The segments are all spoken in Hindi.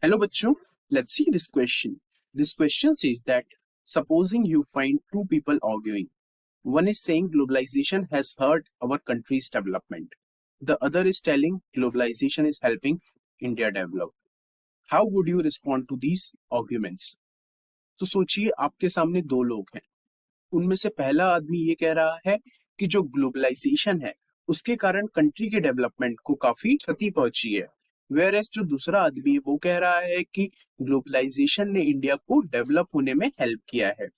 Hello bachcho, let's see this question. This question says that supposing you find two people arguing. One is saying globalization has hurt our country's development. The other is telling globalization is helping India develop. How would you respond to these arguments? तो सोचिए आपके सामने दो लोग हैं. उनमें से पहला आदमी ये कह रहा है कि जो ग्लोबलाइजेशन है उसके कारण कंट्री के डेवलपमेंट को काफी क्षति पहुंची है. वेयर एज जो दूसरा आदमी है वो कह रहा है कि ग्लोबलाइजेशन ने इंडिया को डेवलप होने में हेल्प किया है.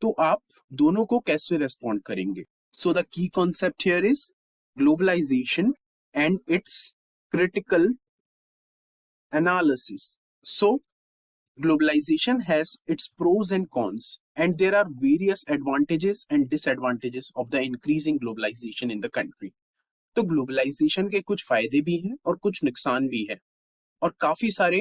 तो आप दोनों को कैसे रेस्पॉन्ड करेंगे? So the key concept here is globalization and its critical analysis. So globalization has its pros and cons, and there are various advantages and disadvantages of the increasing globalization in the country. तो ग्लोबलाइजेशन के कुछ फायदे भी हैं और कुछ नुकसान भी हैं और काफी सारे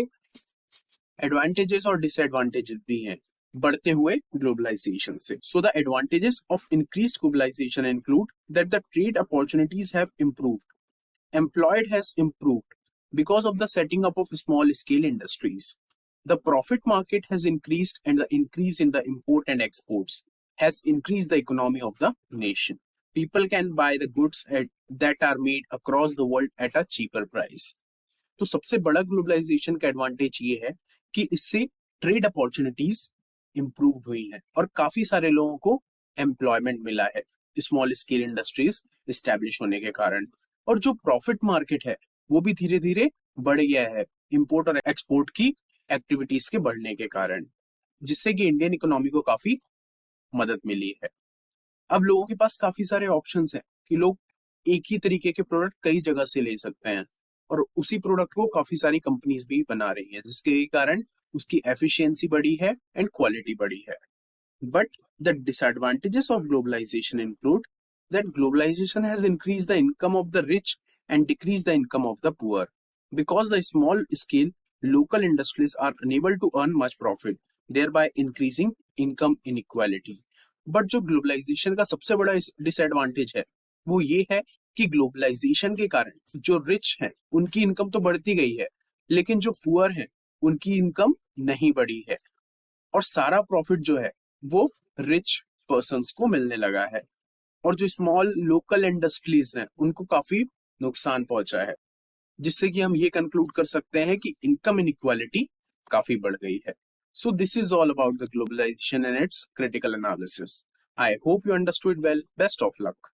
एडवांटेजेस और डिसएडवांटेजेस भी हैं बढ़ते हुए ग्लोबलाइजेशन से. So the advantages of increased globalization include that the trade opportunities have improved, employed has improved because of the setting up of small scale industries. The profit market has increased, and the increase in the import and exports has increased the economy of the nation. People can buy the goods that are made across the world at a cheaper price. तो सबसे बड़ा ग्लोबलाइजेशन का एडवांटेज ये है कि इससे ट्रेड अपॉर्चुनिटीज इंप्रूव हुई हैं और काफी सारे लोगों को एम्प्लॉयमेंट मिला है स्मॉल स्केल इंडस्ट्रीज इस्टेब्लिश होने के कारण. और जो प्रॉफिट मार्केट है वो भी धीरे धीरे बढ़ गया है इंपोर्ट और एक्सपोर्ट की एक्टिविटीज के बढ़ने के कारण, जिससे कि इंडियन इकोनॉमी को काफी मदद मिली है. अब लोगों के पास काफी सारे ऑप्शंस हैं कि लोग एक ही तरीके के प्रोडक्ट कई जगह से ले सकते हैं और उसी प्रोडक्ट को काफी सारी कंपनीज भी बना रही है, जिसके कारण उसकी एफिशिएंसी बढ़ी है एंड क्वालिटी बढ़ी है. But the disadvantages of globalization include that globalization has increased the income of the rich and decreased the income of the poor. Because the small scale local industries are unable to earn much profit, thereby increasing income inequality. But जो ग्लोबलाइजेशन का सबसे बड़ा डिसएडवांटेज है वो ये है कि ग्लोबलाइजेशन के कारण जो रिच हैं उनकी इनकम तो बढ़ती गई है, लेकिन जो पुअर हैं उनकी इनकम नहीं बढ़ी है और सारा प्रॉफिट जो है वो रिच पर्संस को मिलने लगा है और जो स्मॉल लोकल इंडस्ट्रीज हैं उनको काफी नुकसान पहुंचा है, जिससे कि हम ये कंक्लूड कर सकते हैं कि इनकम इनइक्वालिटी काफी बढ़ गई है. So this is all about the globalization and its critical analysis. I hope you understood well. Best of luck.